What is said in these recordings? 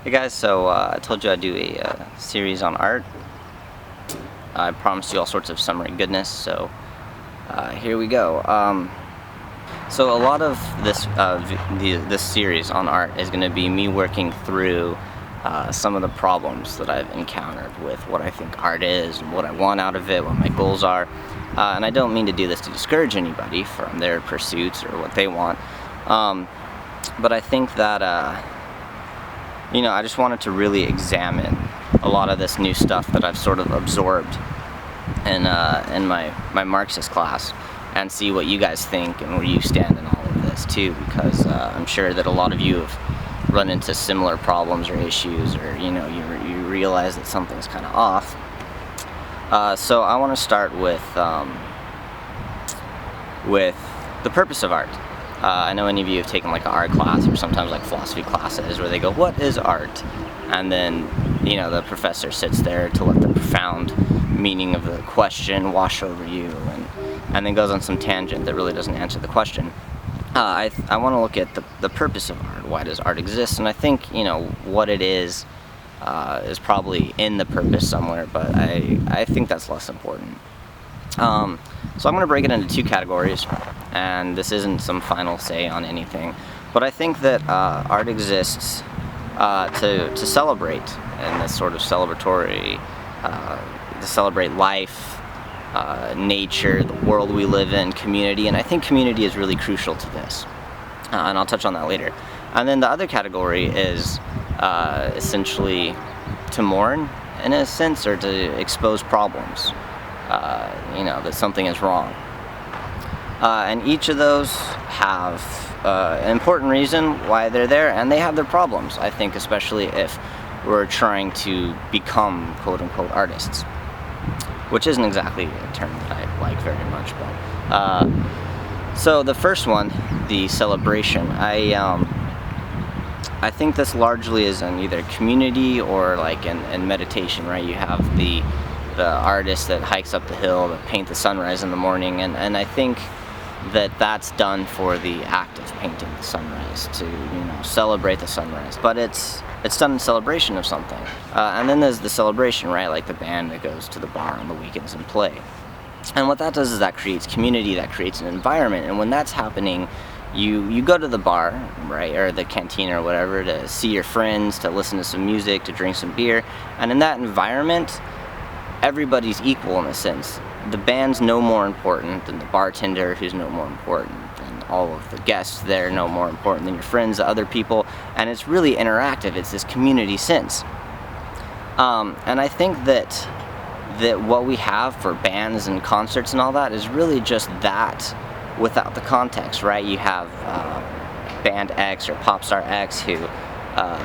Hey guys, so I told you I'd do a series on art. I promised you all sorts of summary goodness, so here we go. So a lot of this series on art is going to be me working through some of the problems that I've encountered with what I think art is, and what I want out of it, what my goals are. And I don't mean to do this to discourage anybody from their pursuits or what they want, but I think that I just wanted to really examine a lot of this new stuff that I've sort of absorbed in my Marxist class, and see what you guys think and where you stand in all of this too, because I'm sure that a lot of you have run into similar problems or issues, or you realize that something's kind of off. So I want to start with the purpose of art. I know any of you have taken like an art class, or sometimes like philosophy classes, where they go, what is art? And then, the professor sits there to let the profound meaning of the question wash over you, and then goes on some tangent that really doesn't answer the question. I want to look at the purpose of art. Why does art exist? And I think, what it is probably in the purpose somewhere, but I think that's less important. So I'm going to break it into two categories, and this isn't some final say on anything, but I think that art exists to celebrate, in this sort of celebratory, to celebrate life, nature, the world we live in, community, and I think community is really crucial to this, and I'll touch on that later. And then the other category is essentially to mourn, in a sense, or to expose problems. That something is wrong. And each of those have an important reason why they're there, and they have their problems, I think, especially if we're trying to become quote-unquote artists, which isn't exactly a term that I like very much. But so the first one, the celebration, I think this largely is in either community or like in meditation, right? You have the artist that hikes up the hill, that paint the sunrise in the morning, and I think that that's done for the act of painting the sunrise, to celebrate the sunrise, but it's done in celebration of something. And then there's the celebration, right, like the band that goes to the bar on the weekends and play. And what that does is that creates community, that creates an environment, and when that's happening, you go to the bar, right, or the canteen or whatever, to see your friends, to listen to some music, to drink some beer, and in that environment, everybody's equal in a sense. The band's no more important than the bartender, who's no more important than all of the guests there, no more important than your friends, the other people, and it's really interactive. It's this community sense. And I think that what we have for bands and concerts and all that is really just that without the context, right? You have band X or pop star X who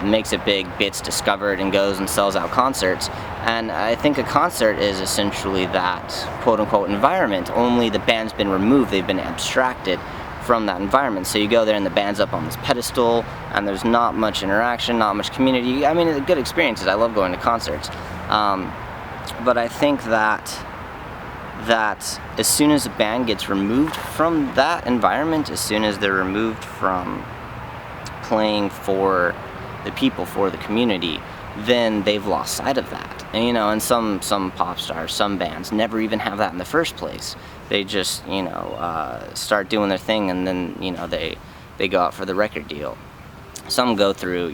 makes it big, gets discovered, and goes and sells out concerts. And I think a concert is essentially that quote-unquote environment, only the band's been removed, they've been abstracted from that environment. So you go there and the band's up on this pedestal, and there's not much interaction, not much community. I mean, good experiences. I love going to concerts. But I think that as soon as a band gets removed from that environment, as soon as they're removed from playing for the people, for the community, then they've lost sight of that. And some pop stars, some bands never even have that in the first place. They just start doing their thing, and then they go out for the record deal. Some go through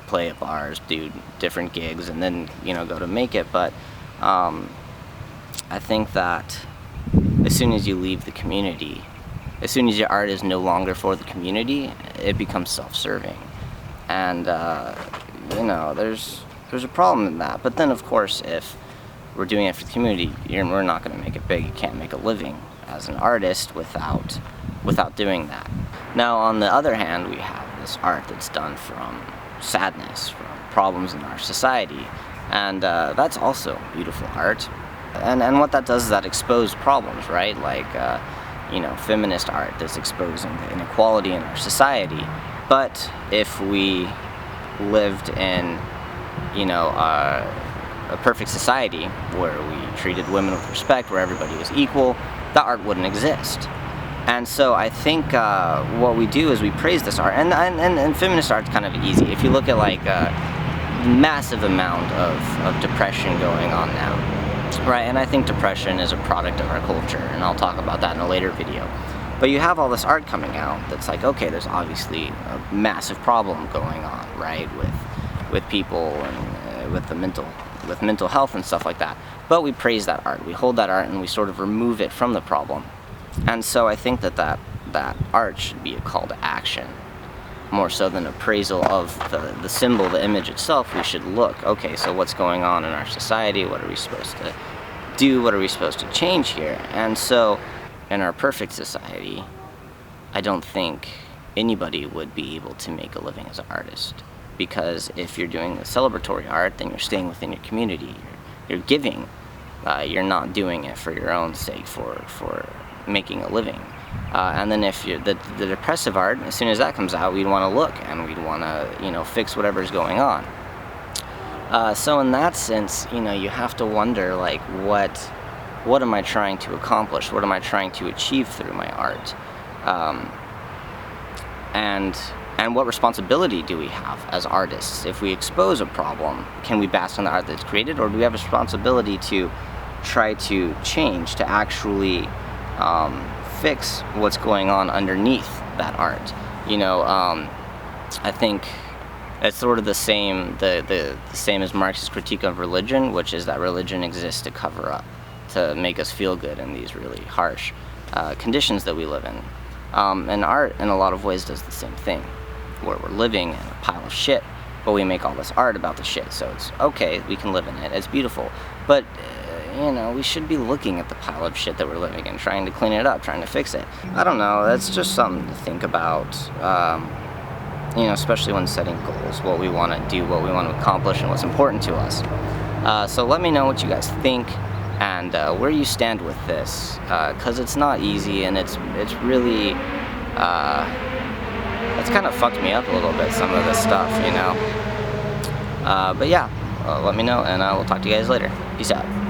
play at bars, do different gigs, and then go to make it. But I think that as soon as you leave the community, as soon as your art is no longer for the community, it becomes self-serving. And there's a problem in that. But then, of course, if we're doing it for the community, we're not going to make it big. You can't make a living as an artist without doing that. Now, on the other hand, we have this art that's done from sadness, from problems in our society, and that's also beautiful art. And what that does is that expose problems, right? Like feminist art that's exposing the inequality in our society. But if we lived in a perfect society where we treated women with respect, where everybody was equal, that art wouldn't exist. And so I think what we do is we praise this art, and feminist art's kind of easy. If you look at like massive amount of depression going on now, right? And I think depression is a product of our culture, and I'll talk about that in a later video. But you have all this art coming out that's like, okay, there's obviously a massive problem going on, right, with people and with mental health and stuff like that. But we praise that art, we hold that art, and we sort of remove it from the problem. And so I think that art should be a call to action, more so than appraisal of the symbol, the image itself. We should look, okay, so what's going on in our society? What are we supposed to do? What are we supposed to change here? And so, in our perfect society, I don't think anybody would be able to make a living as an artist. Because if you're doing the celebratory art, then you're staying within your community. You're giving. You're not doing it for your own sake, for making a living. And then if you're the depressive art, as soon as that comes out, we'd want to look and we'd want to, fix whatever's going on. So in that sense, you have to wonder, like, what am I trying to accomplish? What am I trying to achieve through my art? And what responsibility do we have as artists? If we expose a problem, can we bask on the art that's created, or do we have a responsibility to try to change, to actually fix what's going on underneath that art? I think it's sort of the same as Marx's critique of religion, which is that religion exists to cover up, to make us feel good in these really harsh conditions that we live in. And art, in a lot of ways, does the same thing, where we're living in a pile of shit, but we make all this art about the shit, so it's okay, we can live in it, it's beautiful. But, we should be looking at the pile of shit that we're living in, trying to clean it up, trying to fix it. I don't know, that's just something to think about, especially when setting goals, what we want to do, what we want to accomplish, and what's important to us. So let me know what you guys think, and where you stand with this, because it's not easy, and it's really, it's kind of fucked me up a little bit, some of this stuff, but yeah, let me know, and I will talk to you guys later. Peace out.